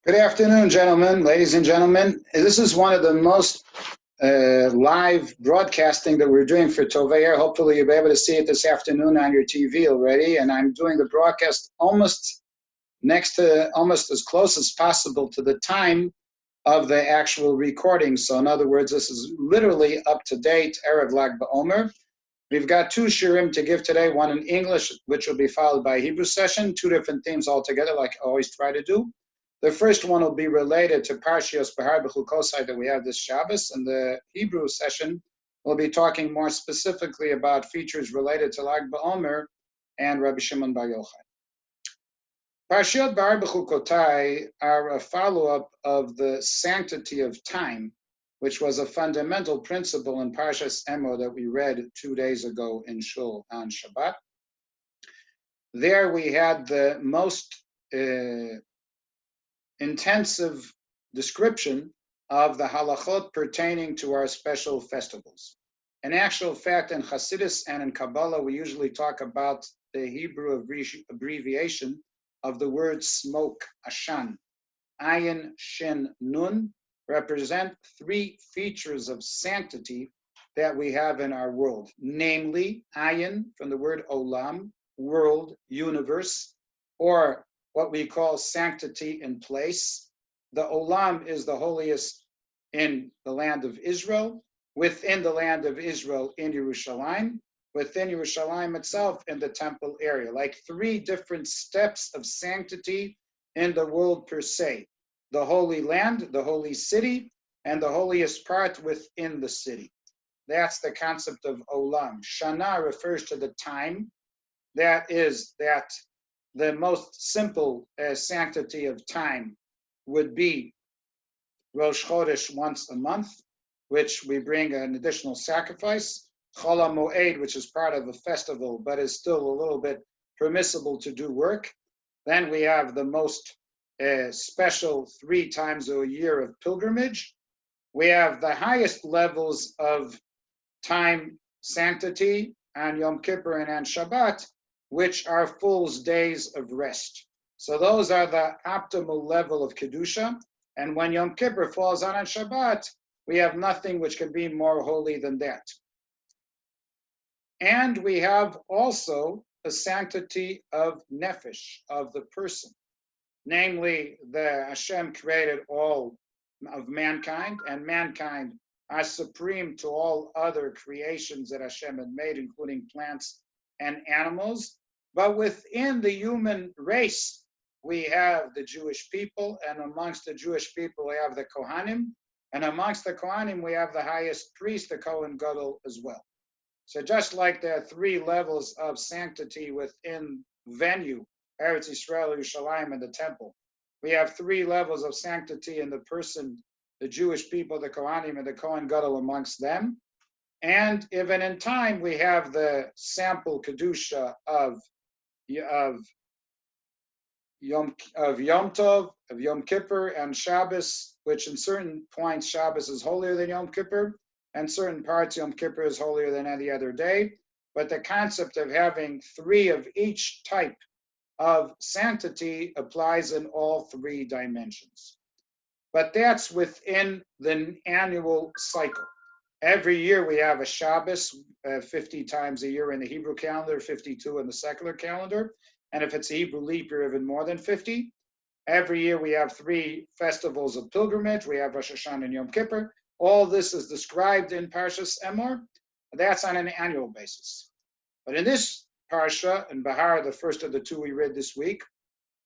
Good afternoon, gentlemen, ladies and gentlemen. This is one of the most live broadcasting that we're doing for Tovei Air. Hopefully you'll be able to see it this afternoon on your TV already. And I'm doing the broadcast almost as close as possible to the time of the actual recording. So in other words, this is literally up to date, Erev Lag BaOmer. We've got two shirim to give today, one in English, which will be followed by a Hebrew session, two different themes altogether, like I always try to do. The first one will be related to Parshas בחוקותי that we have this Shabbos, and the Hebrew session will be talking more specifically about features related to Lag BaOmer and Rabbi Shimon Bar Yochai. Parshas בחוקותי are a follow-up of the sanctity of time, which was a fundamental principle in Parshas Emor that we read 2 days ago in Shul on Shabbat. There we had the most intensive description of the halachot pertaining to our special festivals. In actual fact, in Hasidus and in Kabbalah, we usually talk about the Hebrew abbreviation of the word smoke, ashan. Ayin, Shin, Nun represent three features of sanctity that we have in our world, namely Ayin, from the word olam, world, universe, or what we call sanctity in place. The olam is the holiest in the land of Israel, within the land of Israel in Yerushalayim, within Yerushalayim itself in the temple area, like three different steps of sanctity in the world per se. The Holy Land, the Holy City, and the holiest part within the city. That's the concept of Olam. Shana refers to the time. That is that the most simple sanctity of time would be Rosh Chodesh once a month, which we bring an additional sacrifice. Chol HaMoed, which is part of a festival, but is still a little bit permissible to do work. Then we have the most special 3 times a year of pilgrimage. We have the highest levels of time sanctity on Yom Kippur and on Shabbat, which are full days of rest. So those are the optimal level of Kedusha. And when Yom Kippur falls on Shabbat, we have nothing which can be more holy than that. And we have also the sanctity of nefesh, of the person. Namely, the Hashem created all of mankind, and mankind are supreme to all other creations that Hashem had made, including plants and animals. But within the human race, we have the Jewish people, and amongst the Jewish people, we have the Kohanim, and amongst the Kohanim, we have the highest priest, the Kohen Gadol, as well. So just like there are 3 levels of sanctity within venue, Eretz Yisrael, Yerushalayim, and the temple, we have 3 levels of sanctity in the person, the Jewish people, the Kohanim, and the Kohen Gadol amongst them. And even in time, we have the sample Kedusha of Yom Tov, of Yom Kippur, and Shabbos, which in certain points Shabbos is holier than Yom Kippur, and certain parts Yom Kippur is holier than any other day. But the concept of having 3 of each type of sanctity applies in all 3 dimensions. But that's within the annual cycle. Every year we have a Shabbos, 50 times a year in the Hebrew calendar, 52 in the secular calendar. And if it's a Hebrew leap year, even more than 50. Every year we have 3 festivals of pilgrimage. We have Rosh Hashanah and Yom Kippur. All this is described in Parshas Emor. That's on an annual basis. But in this Parsha, in Bahar, the first of the 2 we read this week,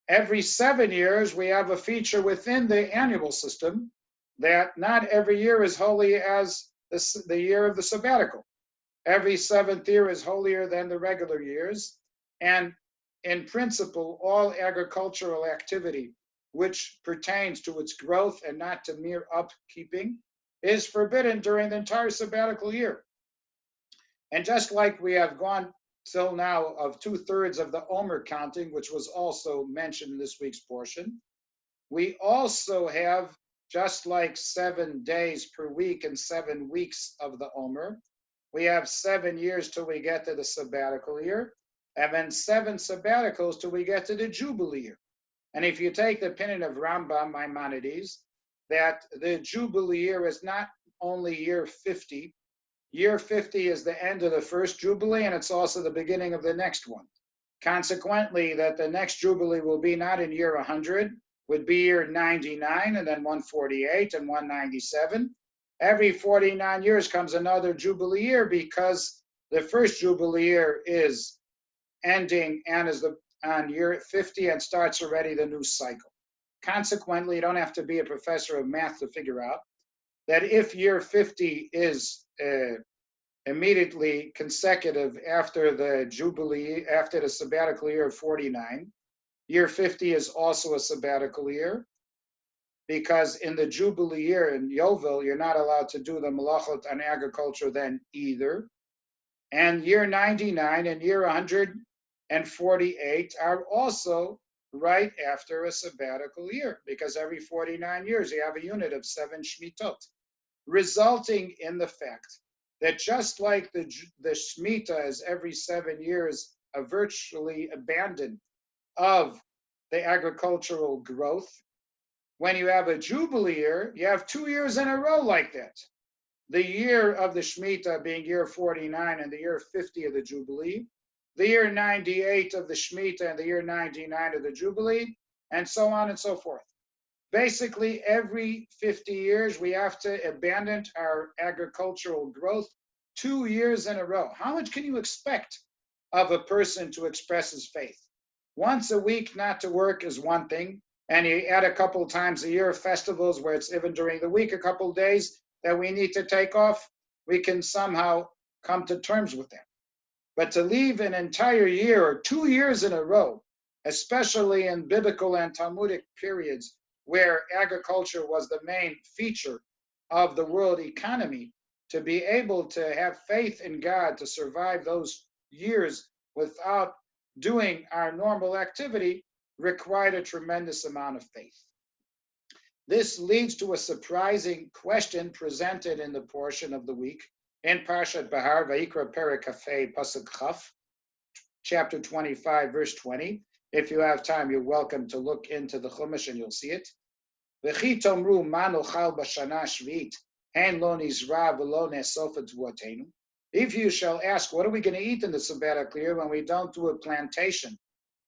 every 7 years we have a feature within the annual system that not every year is holy as the year of the sabbatical. Every 7th year is holier than the regular years. And in principle, all agricultural activity which pertains to its growth and not to mere upkeeping is forbidden during the entire sabbatical year. And just like we have gone till now of 2/3 of the Omer counting, which was also mentioned in this week's portion, we also have, just like 7 days per week and 7 weeks of the Omer, we have 7 years till we get to the sabbatical year, and then 7 sabbaticals till we get to the Jubilee year. And if you take the opinion of Rambam Maimonides, that the Jubilee year is not only year 50, year 50 is the end of the first Jubilee, and it's also the beginning of the next one. Consequently, that the next Jubilee will be not in year 100, would be year 99, and then 148 and 197. Every 49 years comes another Jubilee year because the first Jubilee year is ending and is on year 50 and starts already the new cycle. Consequently, you don't have to be a professor of math to figure out that if year 50 is immediately consecutive after the Jubilee, after the sabbatical year of 49, year 50 is also a sabbatical year, because in the Jubilee year in Yovel, you're not allowed to do the malachot on agriculture then either. And year 99 and year 148 are also right after a sabbatical year, because every 49 years you have a unit of 7 Shmitot, resulting in the fact that just like the Shemitah is every 7 years a virtually abandon of the agricultural growth, when you have a Jubilee year, you have 2 years in a row like that. The year of the Shemitah being year 49 and the year 50 of the Jubilee, the year 98 of the Shemitah and the year 99 of the Jubilee, and so on and so forth. Basically, every 50 years, we have to abandon our agricultural growth 2 years in a row. How much can you expect of a person to express his faith? Once a week not to work is one thing, and you add a couple times a year festivals where it's even during the week, a couple days that we need to take off, we can somehow come to terms with that. But to leave an entire year or 2 years in a row, especially in biblical and Talmudic periods where agriculture was the main feature of the world economy, to be able to have faith in God to survive those years without doing our normal activity required a tremendous amount of faith. This leads to a surprising question presented in the portion of the week in Parshat Bahar, Vayikra Perek Kafei Pasuk Chaf, chapter 25, verse 20. If you have time, you're welcome to look into the Chumash and you'll see it. V'chi tomru ma nochal b'shana shvit, hen lo nizra v'lo ne'sofa t'vuotenu. If you shall ask, what are we going to eat in the sabbatical year when we don't do a plantation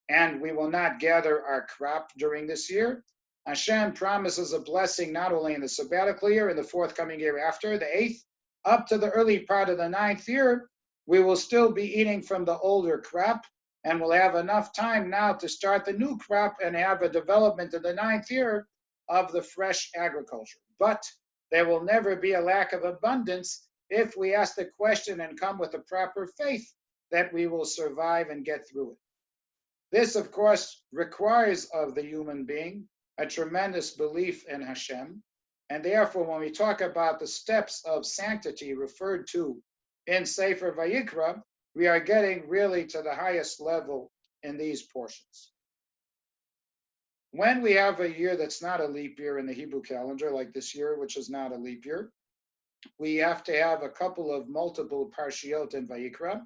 and we will not gather our crop during this year? Hashem promises a blessing not only in the sabbatical year, in the forthcoming year after, the 8th, up to the early part of the 9th year, we will still be eating from the older crop, and we'll have enough time now to start the new crop and have a development in the 9th year of the fresh agriculture. But there will never be a lack of abundance if we ask the question and come with the proper faith that we will survive and get through it. This, of course, requires of the human being a tremendous belief in Hashem. And therefore, when we talk about the steps of sanctity referred to in Sefer Vayikra, we are getting really to the highest level in these portions. When we have a year that's not a leap year in the Hebrew calendar, like this year, which is not a leap year, we have to have a couple of multiple parshiot in Vayikra.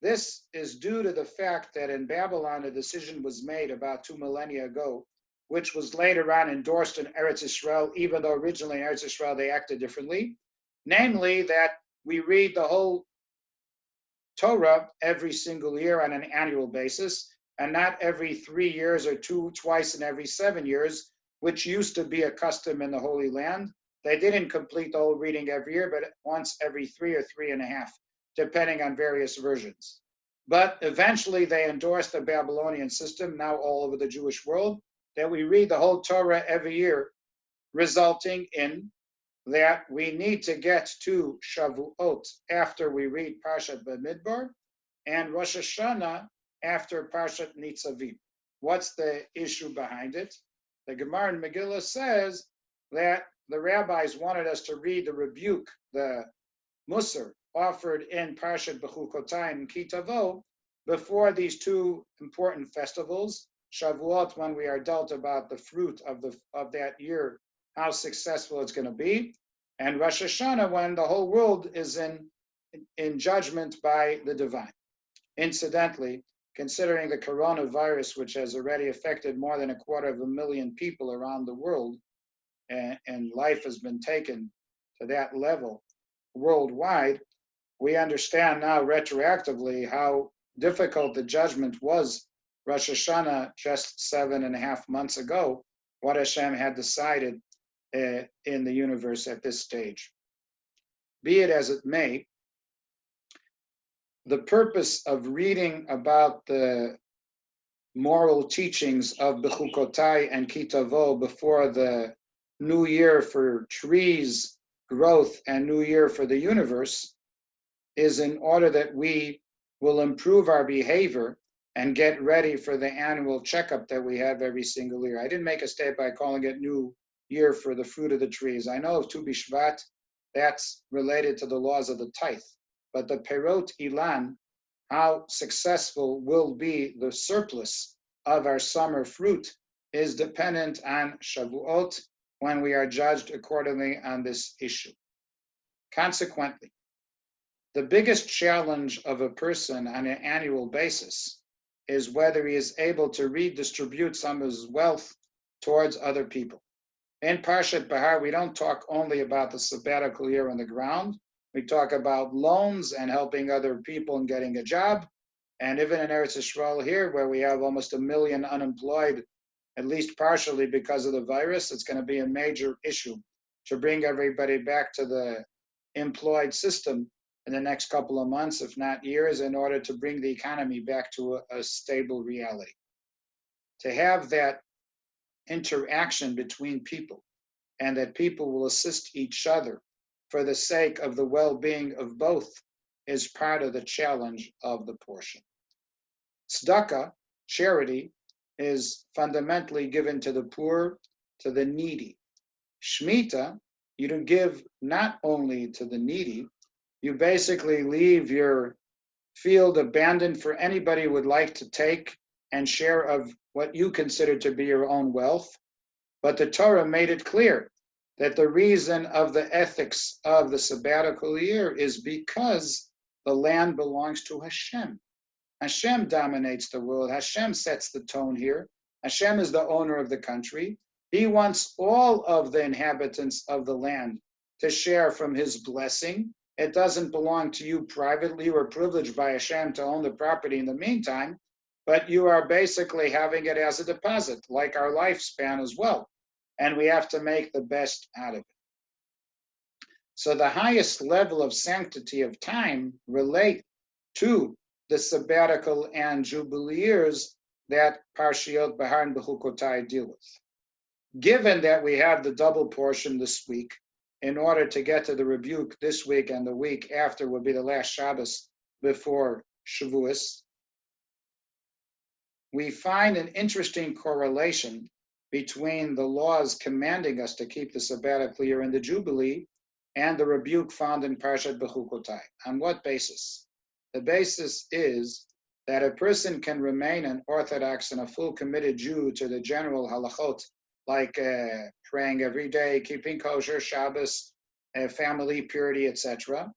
This is due to the fact that in Babylon, a decision was made about 2 millennia ago, which was later on endorsed in Eretz Yisrael, even though originally in Eretz Yisrael they acted differently. Namely, that we read the whole Torah every single year on an annual basis, and not every 3 years or twice in every 7 years, which used to be a custom in the Holy Land. They didn't complete the whole reading every year, but once every 3 or 3.5, depending on various versions. But eventually they endorsed the Babylonian system, now all over the Jewish world, that we read the whole Torah every year, resulting in that we need to get to Shavuot after we read Parshat Bamidbar, and Rosh Hashanah after Parshat Nitzavim. What's the issue behind it? The Gemara in Megillah says that the rabbis wanted us to read the rebuke, the Musar, offered in Parshat בחוקותי and Kitavo before these two important festivals. Shavuot, when we are dealt about the fruit of that year, how successful it's going to be, and Rosh Hashanah, when the whole world is in judgment by the divine. Incidentally, considering the coronavirus, which has already affected more than 250,000 people around the world, and life has been taken to that level worldwide, we understand now retroactively how difficult the judgment was Rosh Hashanah just 7.5 months ago, what Hashem had decided in the universe at this stage. Be it as it may, the purpose of reading about the moral teachings of Bechukotai and Kitavo before the new year for trees, growth, and new year for the universe is in order that we will improve our behavior and get ready for the annual checkup that we have every single year. I didn't make a statement by calling it New Year for the fruit of the trees. I know of Tu B'Shvat, that's related to the laws of the tithe, but the Perot Ilan, how successful will be the surplus of our summer fruit, is dependent on Shavuot, when we are judged accordingly on this issue. Consequently, the biggest challenge of a person on an annual basis is whether he is able to redistribute some of his wealth towards other people. In Parshat Bahar, we don't talk only about the sabbatical year on the ground. We talk about loans and helping other people and getting a job. And even in Eretz Yisrael here, where we have almost 1 million unemployed, at least partially because of the virus, it's going to be a major issue to bring everybody back to the employed system in the next couple of months, if not years, in order to bring the economy back to a stable reality. To have that interaction between people and that people will assist each other for the sake of the well-being of both is part of the challenge of the portion. Tzedakah, charity, is fundamentally given to the poor, to the needy. Shemitah, you don't give not only to the needy, you basically leave your field abandoned for anybody who would like to take and share of what you consider to be your own wealth. But the Torah made it clear that the reason of the ethics of the sabbatical year is because the land belongs to Hashem. Hashem dominates the world. Hashem sets the tone here. Hashem is the owner of the country. He wants all of the inhabitants of the land to share from his blessing. It doesn't belong to you privately. You are privileged by Hashem to own the property in the meantime, but you are basically having it as a deposit, like our lifespan as well. And we have to make the best out of it. So the highest level of sanctity of time relate to the sabbatical and jubilee years that Parshiot Bahar and Bechukotai deal with. Given that we have the double portion this week, in order to get to the rebuke this week and the week after will be the last Shabbos before Shavuos, we find an interesting correlation between the laws commanding us to keep the sabbatical year and the Jubilee and the rebuke found in Parshat Bechukotai. On what basis? The basis is that a person can remain an Orthodox and a full committed Jew to the general halachot, like praying every day, keeping kosher, Shabbos, family purity, etc.,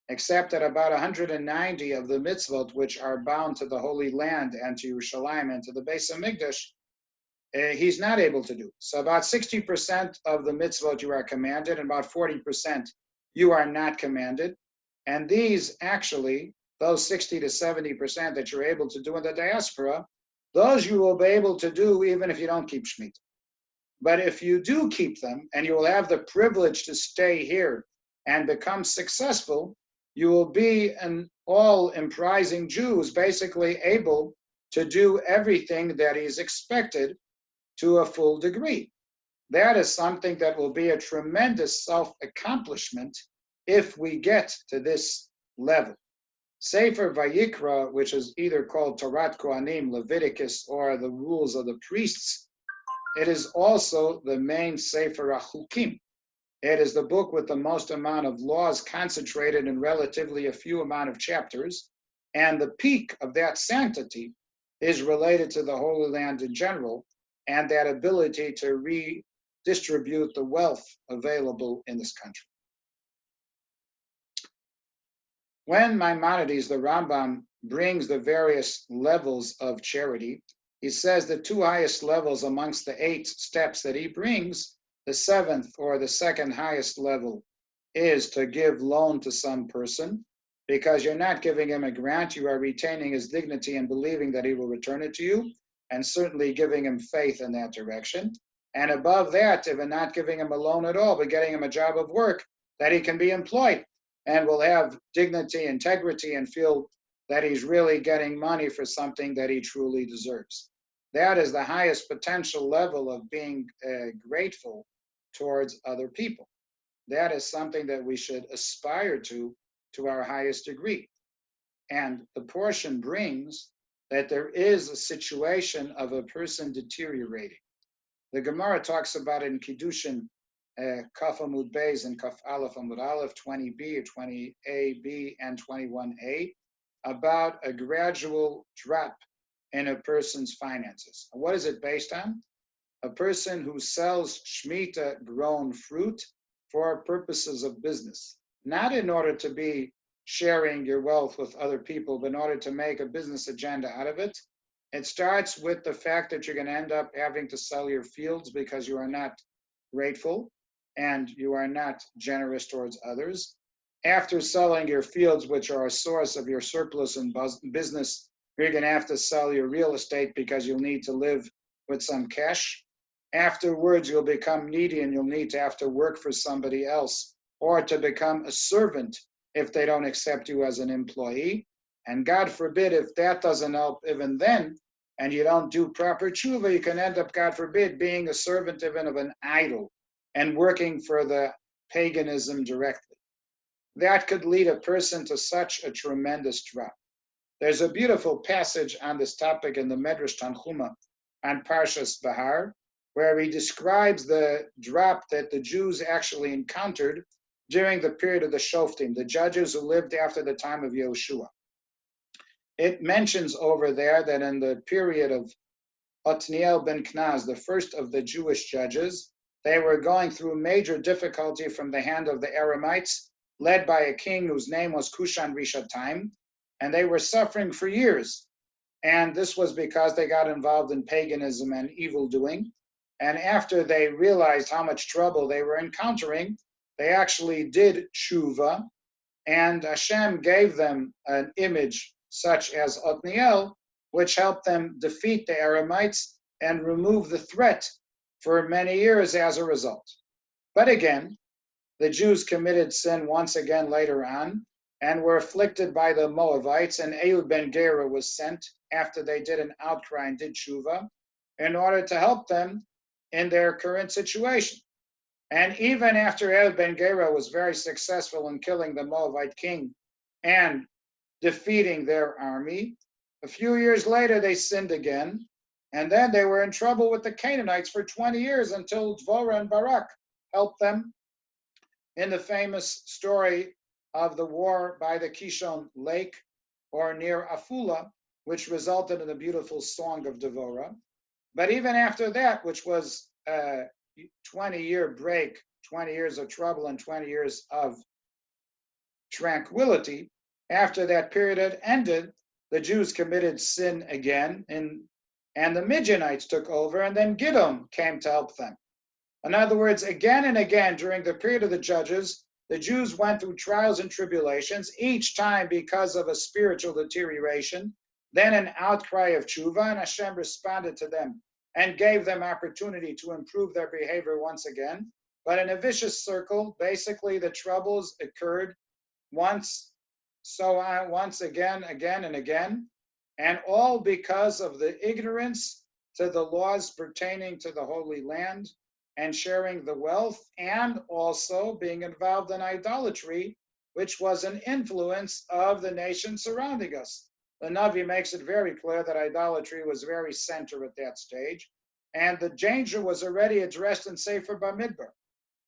except that about 190 of the mitzvot, which are bound to the Holy Land and to Yerushalayim and to the Beis HaMikdash, he's not able to do. So about 60% of the mitzvot you are commanded, and about 40% you are not commanded. And these actually, those 60 to 70% that you're able to do in the diaspora, those you will be able to do even if you don't keep Shemitah. But if you do keep them, and you will have the privilege to stay here and become successful, you will be an all-emprising Jew who's basically able to do everything that is expected to a full degree. That is something that will be a tremendous self-accomplishment if we get to this level. Sefer Vayikra, which is either called Torat Kohanim, Leviticus, or the rules of the priests, it is also the main Sefer HaChukim. It is the book with the most amount of laws concentrated in relatively a few amount of chapters, and the peak of that sanctity is related to the Holy Land in general and that ability to redistribute the wealth available in this country. When Maimonides, the Rambam, brings the various levels of charity. He says the two highest levels amongst the 8 steps that he brings, the 7th or the second highest level is to give loan to some person, because you're not giving him a grant, you are retaining his dignity and believing that he will return it to you, and certainly giving him faith in that direction. And above that, if you're not giving him a loan at all, but getting him a job of work, that he can be employed and will have dignity, integrity, and feel that he's really getting money for something that he truly deserves. That is the highest potential level of being grateful towards other people. That is something that we should aspire to our highest degree. And the portion brings that there is a situation of a person deteriorating. The Gemara talks about it in Kiddushin, Kaf Amud Beis and Kaf Aleph Amud Aleph, 20b or 20a, b, and 21a, about a gradual drop in a person's finances. What is it based on? A person who sells Shemitah grown fruit for purposes of business, not in order to be sharing your wealth with other people, but in order to make a business agenda out of it. It starts with the fact that you're going to end up having to sell your fields because you are not grateful and you are not generous towards others. After selling your fields, which are a source of your surplus in business, you're going to have to sell your real estate because you'll need to live with some cash. Afterwards, you'll become needy and you'll need to have to work for somebody else or to become a servant if they don't accept you as an employee. And God forbid, if that doesn't help even then, and you don't do proper tshuva, you can end up, God forbid, being a servant even of an idol and working for the paganism directly. That could lead a person to such a tremendous drop. There's a beautiful passage on this topic in the Medrash Tanchuma on Parshas Bahar, where he describes the drop that the Jews actually encountered during the period of the Shoftim, the judges who lived after the time of Yehoshua. It mentions over there that in the period of Otniel ben Knaz, the first of the Jewish judges, they were going through major difficulty from the hand of the Aramites, led by a king whose name was Kushan Rishataim, and they were suffering for years. And this was because they got involved in paganism and evil doing. And after they realized how much trouble they were encountering, they actually did tshuva, and Hashem gave them an image such as Otniel, which helped them defeat the Aramites and remove the threat for many years as a result. But again, the Jews committed sin once again later on and were afflicted by the Moabites, and Ehud ben Gera was sent after they did an outcry and did tshuva in order to help them in their current situation. And even after Ehud ben Gera was very successful in killing the Moabite king and defeating their army, a few years later they sinned again, and then they were in trouble with the Canaanites for 20 years until Dvorah and Barak helped them in the famous story of the war by the Kishon Lake or near Afula, which resulted in the beautiful song of Devorah. But even after that, which was a 20-year break, 20 years of trouble and 20 years of tranquility, after that period had ended, the Jews committed sin again, and the Midianites took over, and then Gidom came to help them. In other words, again and again during the period of the judges, the Jews went through trials and tribulations, each time because of a spiritual deterioration, then an outcry of tshuva, and Hashem responded to them and gave them opportunity to improve their behavior once again. But in a vicious circle, basically the troubles occurred once again, and again, and all because of the ignorance to the laws pertaining to the Holy Land and sharing the wealth, and also being involved in idolatry, which was an influence of the nation surrounding us. The Navi makes it very clear that idolatry was very center at that stage, and the danger was already addressed in Sefer Bamidbar,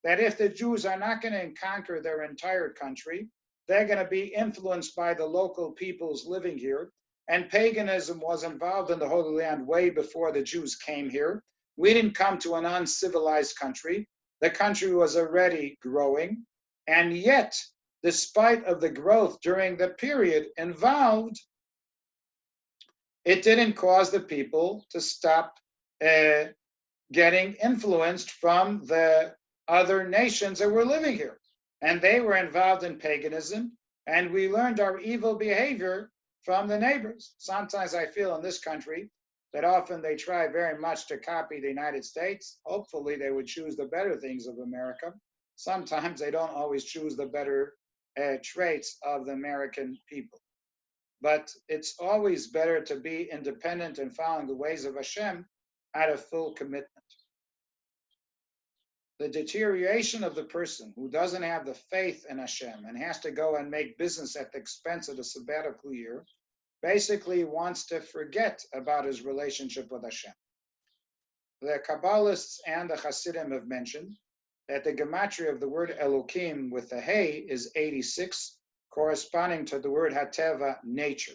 that if the Jews are not going to conquer their entire country, they're going to be influenced by the local peoples living here, and paganism was involved in the Holy Land way before the Jews came here. We didn't come to an uncivilized country. The country was already growing, and yet, despite of the growth during the period involved, it didn't cause the people to stop getting influenced from the other nations that were living here. And they were involved in paganism, and we learned our evil behavior from the neighbors. Sometimes I feel in this country that often they try very much to copy the United States. Hopefully they would choose the better things of America. Sometimes they don't always choose the better traits of the American people. But it's always better to be independent and following the ways of Hashem out of full commitment. The deterioration of the person who doesn't have the faith in Hashem and has to go and make business at the expense of the sabbatical year basically wants to forget about his relationship with Hashem. The Kabbalists and the Hasidim have mentioned that the gematria of the word Elokim with the Hey is 86, corresponding to the word Hateva, nature.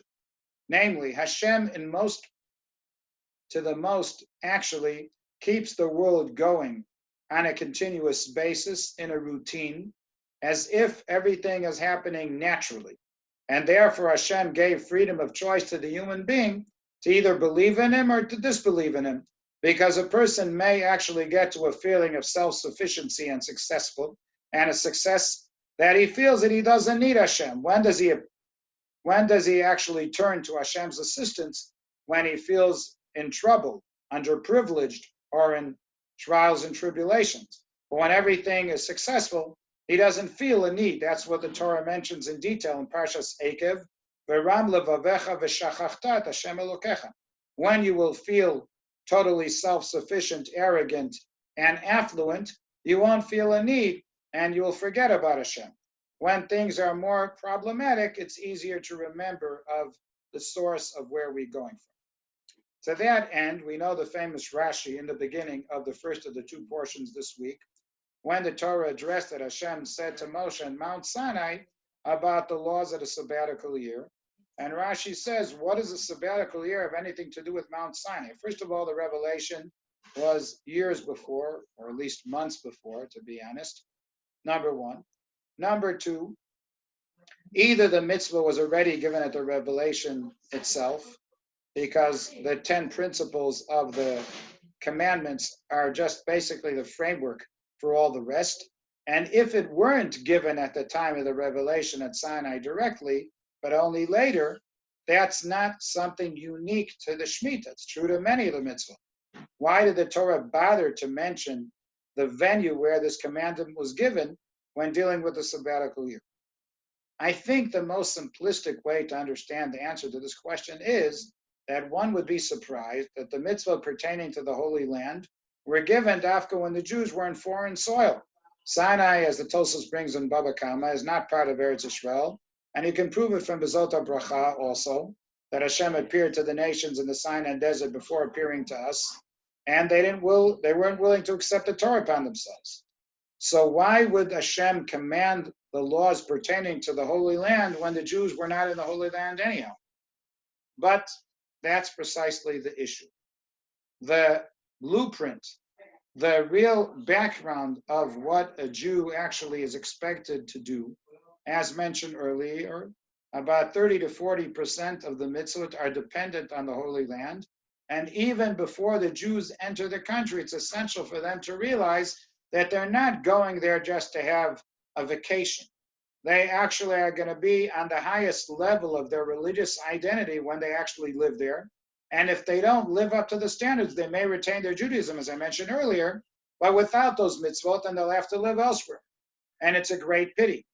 Namely, Hashem to the most actually keeps the world going on a continuous basis in a routine, as if everything is happening naturally. And therefore Hashem gave freedom of choice to the human being to either believe in him or to disbelieve in him, because a person may actually get to a feeling of self-sufficiency and successful, and a success that he feels that he doesn't need Hashem. When does he actually turn to Hashem's assistance? When he feels in trouble, underprivileged, or in trials and tribulations. But when everything is successful, he doesn't feel a need. That's what the Torah mentions in detail in Pashas Ekev. V'ram levavecha v'shachachta Hashem Elokecha. When you will feel totally self-sufficient, arrogant, and affluent, you won't feel a need, and you will forget about Hashem. When things are more problematic, it's easier to remember of the source of where we're going from. To that end, we know the famous Rashi in the beginning of the first of the two portions this week, when the Torah addressed that Hashem said to Moshe on Mount Sinai about the laws of the sabbatical year. And Rashi says, what does the sabbatical year have anything to do with Mount Sinai? First of all, the revelation was years before, or at least months before, to be honest, number one. Number two, either the mitzvah was already given at the revelation itself, because the 10 principles of the commandments are just basically the framework for all the rest. And if it weren't given at the time of the revelation at Sinai directly, but only later, that's not something unique to the Shemitah. It's true to many of the mitzvah. Why did the Torah bother to mention the venue where this commandment was given when dealing with the sabbatical year? I think the most simplistic way to understand the answer to this question is that one would be surprised that the mitzvah pertaining to the Holy Land were given dafka when the Jews were in foreign soil. Sinai, as the Tosfos brings in Baba Kama, is not part of Eretz Yisrael, and you can prove it from Bezot HaBracha also, that Hashem appeared to the nations in the Sinai desert before appearing to us, and they weren't willing to accept the Torah upon themselves. So why would Hashem command the laws pertaining to the Holy Land when the Jews were not in the Holy Land anyhow? But that's precisely the issue. The blueprint, the real background of what a Jew actually is expected to do, as mentioned earlier, about 30 to 40% of the mitzvot are dependent on the Holy Land. And even before the Jews enter the country, it's essential for them to realize that they're not going there just to have a vacation. They actually are going to be on the highest level of their religious identity when they actually live there. And if they don't live up to the standards, they may retain their Judaism, as I mentioned earlier, but without those mitzvot, then they'll have to live elsewhere. And it's a great pity.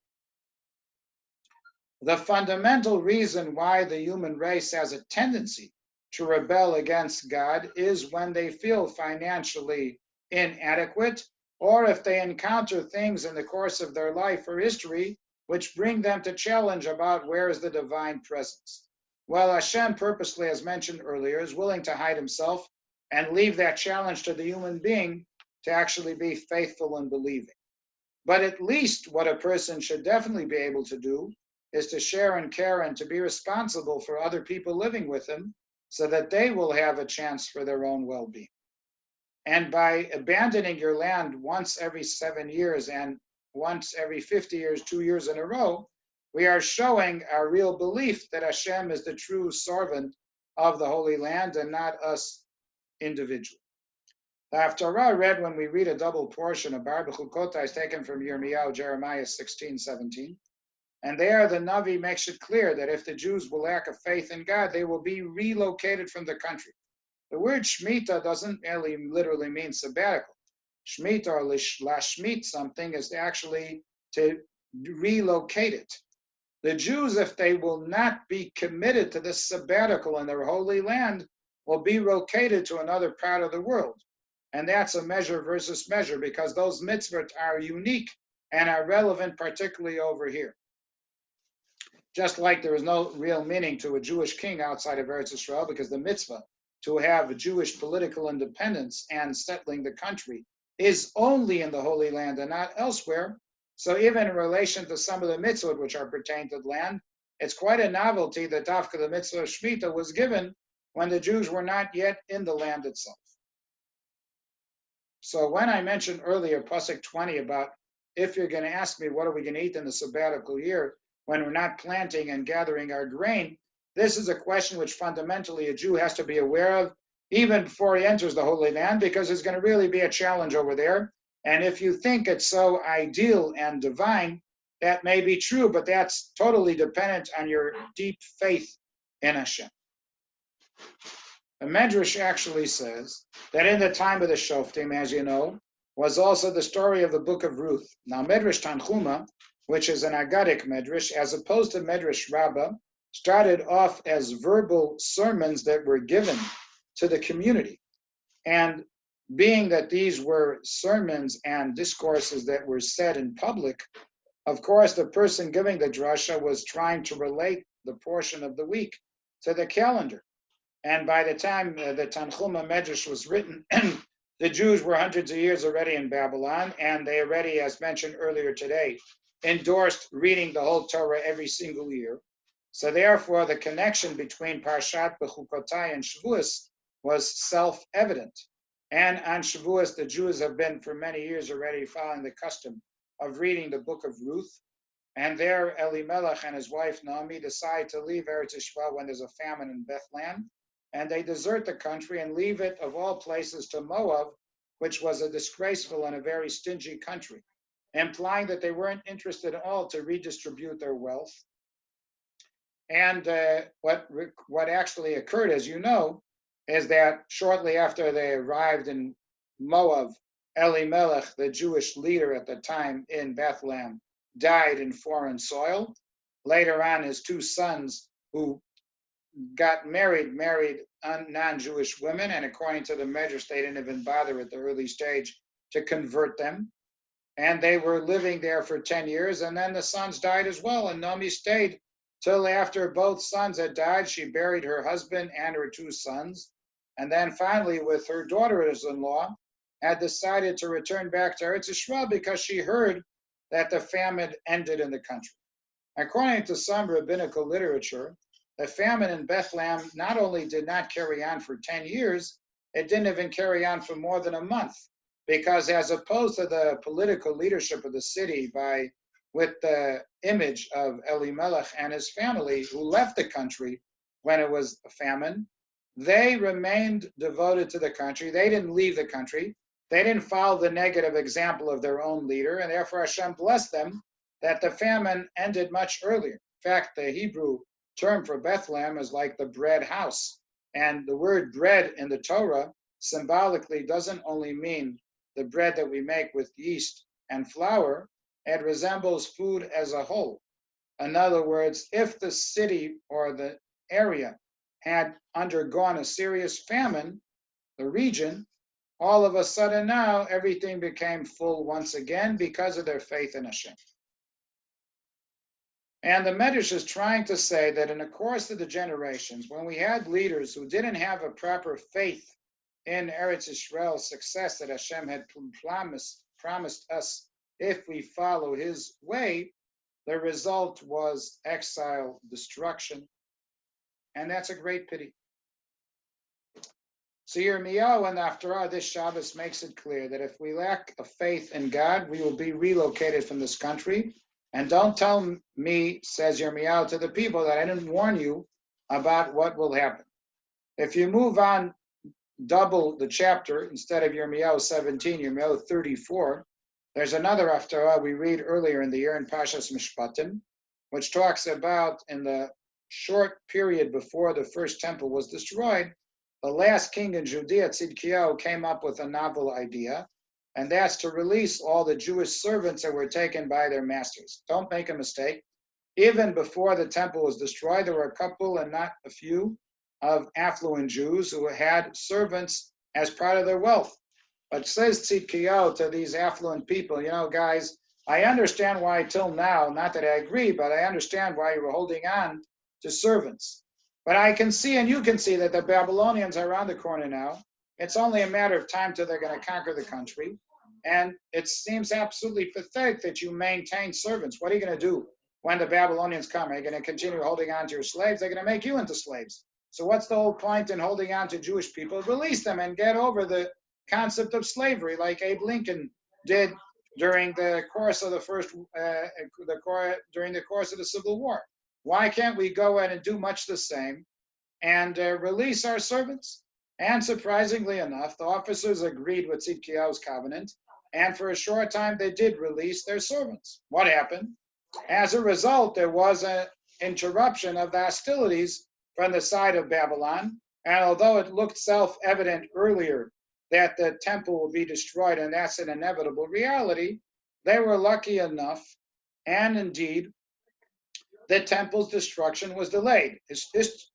The fundamental reason why the human race has a tendency to rebel against God is when they feel financially inadequate, or if they encounter things in the course of their life or history which bring them to challenge about where is the divine presence. Well, Hashem purposely, as mentioned earlier, is willing to hide himself and leave that challenge to the human being to actually be faithful and believing. But at least what a person should definitely be able to do is to share and care and to be responsible for other people living with him so that they will have a chance for their own well-being. And by abandoning your land once every 7 years and once every 50 years, 2 years in a row, we are showing our real belief that Hashem is the true servant of the Holy Land and not us individually. The Haftarah read when we read a double portion of בחוקותי is taken from Yirmiyahu, Jeremiah 16:17. And there the Navi makes it clear that if the Jews will lack a faith in God, they will be relocated from the country. The word Shemitah doesn't really literally mean sabbatical. Shemitah or lashmit something is actually to relocate it. The Jews, if they will not be committed to this sabbatical in their holy land, will be relocated to another part of the world. And that's a measure versus measure, because those mitzvot are unique and are relevant particularly over here. Just like there is no real meaning to a Jewish king outside of Eretz Yisrael, because the mitzvah to have Jewish political independence and settling the country is only in the Holy Land and not elsewhere. So even in relation to some of the mitzvot which are pertain to the land, it's quite a novelty that Dafka, the mitzvah of Shemitah, was given when the Jews were not yet in the land itself. So when I mentioned earlier, Pasuk 20, about if you're going to ask me what are we going to eat in the sabbatical year when we're not planting and gathering our grain, this is a question which fundamentally a Jew has to be aware of even before he enters the Holy Land, because it's going to really be a challenge over there. And if you think it's so ideal and divine, that may be true, but that's totally dependent on your deep faith in Hashem. The Medrash actually says that in the time of the Shoftim, as you know, was also the story of the book of Ruth. Now, Medrash Tanchuma, which is an Agadic Medrash, as opposed to Medrash Rabbah, started off as verbal sermons that were given to the community. And being that these were sermons and discourses that were said in public, of course, the person giving the drasha was trying to relate the portion of the week to the calendar. And by the time the Tanchuma Medrash was written, the Jews were hundreds of years already in Babylon, and they already, as mentioned earlier today, endorsed reading the whole Torah every single year. So therefore, the connection between Parshat, בחוקותי, and Shavuos was self-evident. And on Shavuos, the Jews have been for many years already following the custom of reading the book of Ruth. And there, Elimelech and his wife Naomi decide to leave Eretz Yisrael when there's a famine in Bethlehem. And they desert the country and leave it, of all places, to Moab, which was a disgraceful and a very stingy country, implying that they weren't interested at all to redistribute their wealth. And what actually occurred, as you know, is that shortly after they arrived in Moab, Elimelech, the Jewish leader at the time in Bethlehem, died in foreign soil. Later on, his two sons, who got married non-Jewish women, and according to the Medrash, they didn't even bother at the early stage to convert them. And they were living there for 10 years, and then the sons died as well, and Naomi stayed till after both sons had died. She buried her husband and her two sons, and then finally, with her daughters-in-law, had decided to return back to Eretz Yisrael because she heard that the famine ended in the country. According to some rabbinical literature, the famine in Bethlehem not only did not carry on for 10 years, it didn't even carry on for more than a month, because as opposed to the political leadership of the city with the image of Elimelech and his family, who left the country when it was a famine, they remained devoted to the country. They didn't leave the country. They didn't follow the negative example of their own leader, and therefore Hashem blessed them that the famine ended much earlier. In fact, the Hebrew term for Bethlehem is like the bread house. And the word bread in the Torah symbolically doesn't only mean the bread that we make with yeast and flour, it resembles food as a whole. In other words, if the city or the area had undergone a serious famine, the region, all of a sudden now everything became full once again because of their faith in Hashem. And the Medrash is trying to say that in the course of the generations, when we had leaders who didn't have a proper faith in Eretz Yisrael's success that Hashem had promised us if we follow his way, the result was exile, destruction, and that's a great pity. So Yirmiyahu and Haftarah this Shabbos makes it clear that if we lack a faith in God, we will be relocated from this country. And don't tell me, says Yirmiyahu to the people, that I didn't warn you about what will happen. If you move on double the chapter, instead of Yirmiyahu 17, Yirmiyahu 34, there's another haftarah we read earlier in the year in Pashas Mishpatim, which talks about in the short period before the first temple was destroyed, the last king in Judea, Tzidkiyahu, came up with a novel idea, and that's to release all the Jewish servants that were taken by their masters. Don't make a mistake. Even before the temple was destroyed, there were a couple and not a few of affluent Jews who had servants as part of their wealth. But says Tzidkiyahu to these affluent people, you know, guys, I understand why till now, not that I agree, but I understand why you were holding on to servants. But I can see, and you can see, that the Babylonians are around the corner now. It's only a matter of time till they're going to conquer the country. And it seems absolutely pathetic that you maintain servants. What are you going to do when the Babylonians come? Are you going to continue holding on to your slaves? They're going to make you into slaves. So what's the whole point in holding on to Jewish people? Release them and get over the concept of slavery, like Abe Lincoln did during the course of during the course of the Civil War. Why can't we go ahead and do much the same and release our servants? And surprisingly enough, the officers agreed with Tzidkiyahu's covenant, and for a short time they did release their servants. What happened? As a result, there was an interruption of the hostilities from the side of Babylon, and although it looked self-evident earlier that the temple will be destroyed, and that's an inevitable reality, they were lucky enough, and indeed, the temple's destruction was delayed.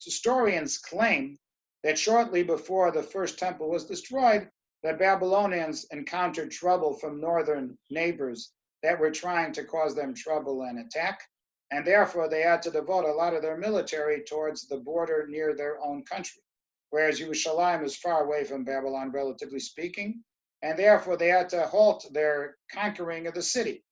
Historians claim that shortly before the first temple was destroyed, the Babylonians encountered trouble from northern neighbors that were trying to cause them trouble and attack, and therefore they had to devote a lot of their military towards the border near their own country, whereas Yerushalayim is far away from Babylon, relatively speaking, and therefore they had to halt their conquering of the city.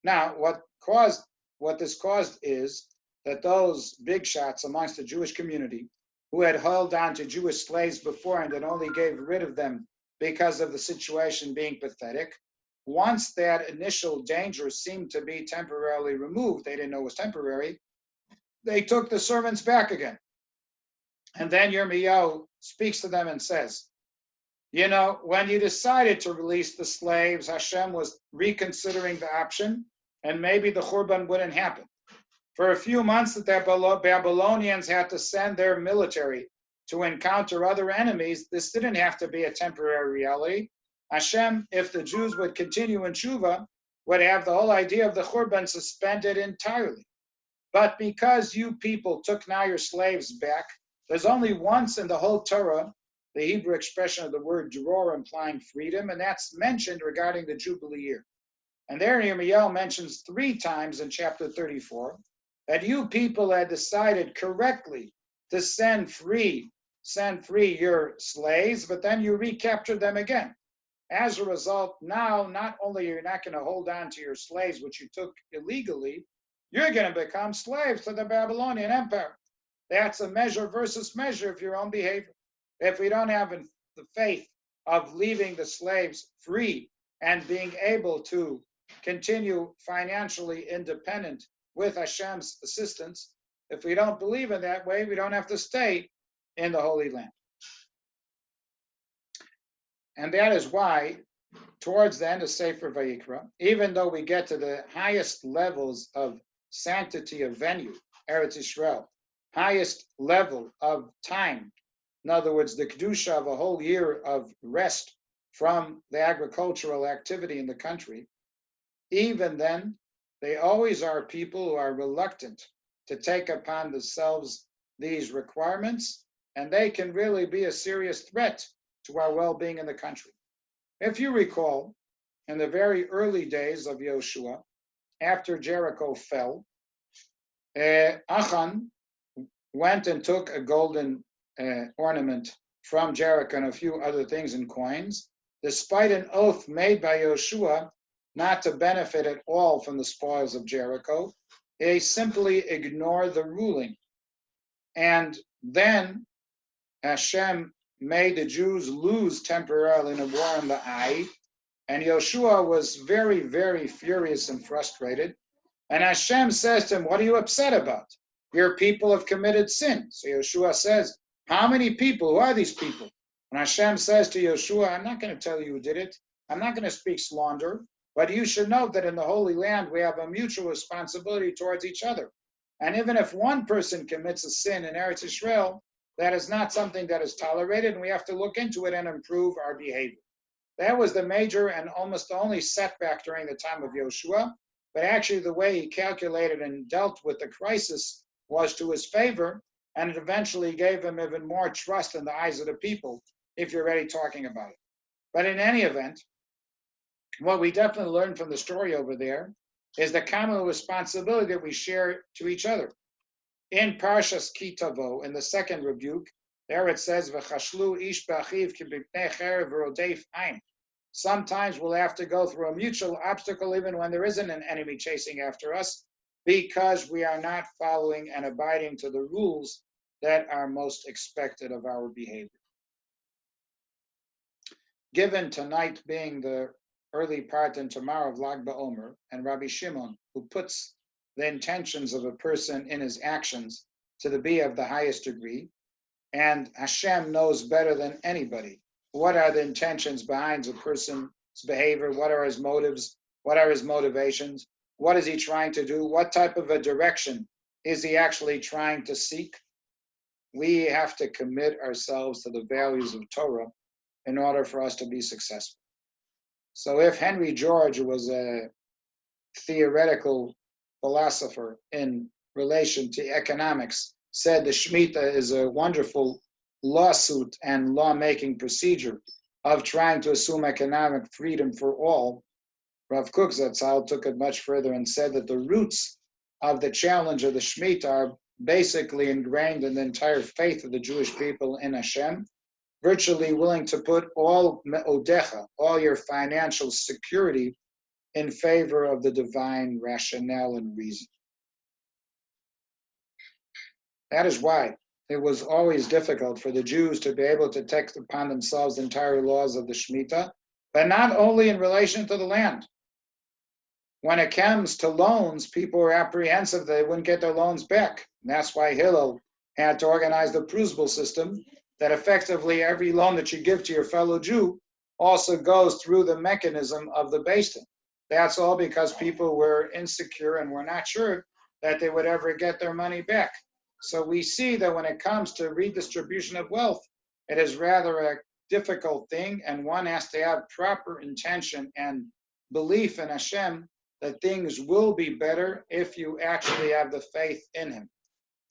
Now, what this caused is that those big shots amongst the Jewish community who had held on to Jewish slaves before and only gave rid of them because of the situation being pathetic, once that initial danger seemed to be temporarily removed, they didn't know it was temporary, they took the servants back again. And then Yirmiyahu speaks to them and says, you know, when you decided to release the slaves, Hashem was reconsidering the option, and maybe the Khurban wouldn't happen. For a few months, the Babylonians had to send their military to encounter other enemies. This didn't have to be a temporary reality. Hashem, if the Jews would continue in tshuva, would have the whole idea of the Khurban suspended entirely. But because you people took now your slaves back, there's only once in the whole Torah the Hebrew expression of the word dror implying freedom, and that's mentioned regarding the Jubilee year. And there Yirmiyahu mentions 3 times in chapter 34 that you people had decided correctly to set free your slaves, but then you recaptured them again. As a result, now not only are you not going to hold on to your slaves, which you took illegally, you're going to become slaves to the Babylonian Empire. That's a measure versus measure of your own behavior. If we don't have the faith of leaving the slaves free and being able to continue financially independent with Hashem's assistance, if we don't believe in that way, we don't have to stay in the Holy Land. And that is why, towards the end of Sefer Vayikra, even though we get to the highest levels of sanctity of venue, Eretz Yisrael, highest level of time, in other words, the Kedusha of a whole year of rest from the agricultural activity in the country, even then, they always are people who are reluctant to take upon themselves these requirements, and they can really be a serious threat to our well-being in the country. If you recall, in the very early days of Yoshua, after Jericho fell, Achan went and took a golden ornament from Jericho and a few other things in coins, despite an oath made by Yoshua not to benefit at all from the spoils of Jericho. They simply ignored the ruling. And then Hashem made the Jews lose temporarily in a war in the Ai, and Yoshua was very, very furious and frustrated. And Hashem says to him, what are you upset about? Your people have committed sin. So Yoshua says, How many people? Who are these people? When Hashem says to Yeshua, I'm not going to tell you who did it. I'm not going to speak slander. But you should know that in the Holy Land, we have a mutual responsibility towards each other. And even if one person commits a sin in Eretz Israel, that is not something that is tolerated, and we have to look into it and improve our behavior. That was the major and almost the only setback during the time of Yeshua. But actually, the way he calculated and dealt with the crisis was to his favor, and it eventually gave him even more trust in the eyes of the people, if you're already talking about it. But in any event, what we definitely learned from the story over there is the common responsibility that we share to each other. In Parshas Kitavo, in the second rebuke, there it says, "V'chashlu ish b'achiv ki b'pnei cherev v'rodef ein." Sometimes we'll have to go through a mutual obstacle even when there isn't an enemy chasing after us, because we are not following and abiding to the rules that are most expected of our behavior. Given tonight being the early part and tomorrow of Lag BaOmer, and Rabbi Shimon, who puts the intentions of a person in his actions to the be of the highest degree, and Hashem knows better than anybody what are the intentions behind a person's behavior, what are his motives, what are his motivations, what is he trying to do, what type of a direction is he actually trying to seek. We have to commit ourselves to the values of Torah in order for us to be successful. So if Henry George was a theoretical philosopher in relation to economics, said the Shemitah is a wonderful lawsuit and lawmaking procedure of trying to assume economic freedom for all, Rav Kook Zatzal took it much further and said that the roots of the challenge of the Shemitah are basically ingrained in the entire faith of the Jewish people in Hashem, virtually willing to put all me'odecha, all your financial security, in favor of the divine rationale and reason. That is why it was always difficult for the Jews to be able to take upon themselves the entire laws of the Shemitah, but not only in relation to the land. When it comes to loans, people were apprehensive they wouldn't get their loans back. And that's why Hillel had to organize the Prusbul system, that effectively every loan that you give to your fellow Jew also goes through the mechanism of the Beis Din. That's all because people were insecure and were not sure that they would ever get their money back. So we see that when it comes to redistribution of wealth, it is rather a difficult thing, and one has to have proper intention and belief in Hashem that things will be better if you actually have the faith in him.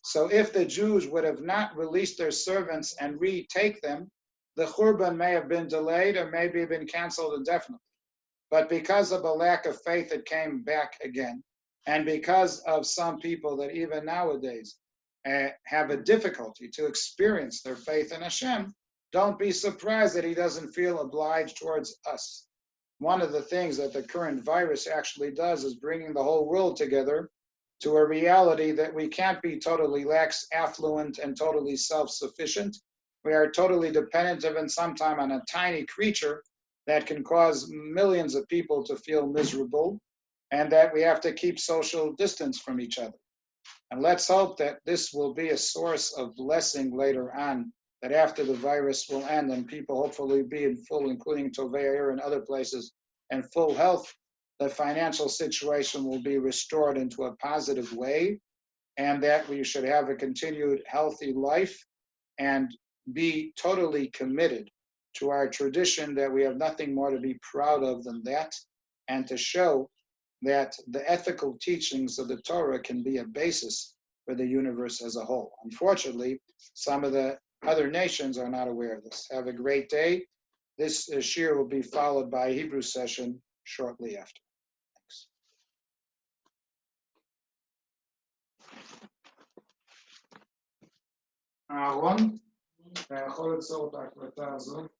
So if the Jews would have not released their servants and retake them, the Churban may have been delayed or maybe been canceled indefinitely. But because of a lack of faith, it came back again. And because of some people that even nowadays have a difficulty to experience their faith in Hashem, don't be surprised that he doesn't feel obliged towards us. One of the things that the current virus actually does is bringing the whole world together to a reality that we can't be totally lax, affluent, and totally self-sufficient. We are totally dependent even sometimes on a tiny creature that can cause millions of people to feel miserable, and that we have to keep social distance from each other. And let's hope that this will be a source of blessing later on, that after the virus will end and people hopefully be in full, including Tovei Air and other places, and full health, the financial situation will be restored into a positive way, and that we should have a continued healthy life and be totally committed to our tradition, that we have nothing more to be proud of than that, and to show that the ethical teachings of the Torah can be a basis for the universe as a whole. Unfortunately, some of the other nations are not aware of this. Have a great day. This shir will be followed by a Hebrew session shortly after. Thanks. אהרון, אתה יכול לצור את ההקלטה הזאת?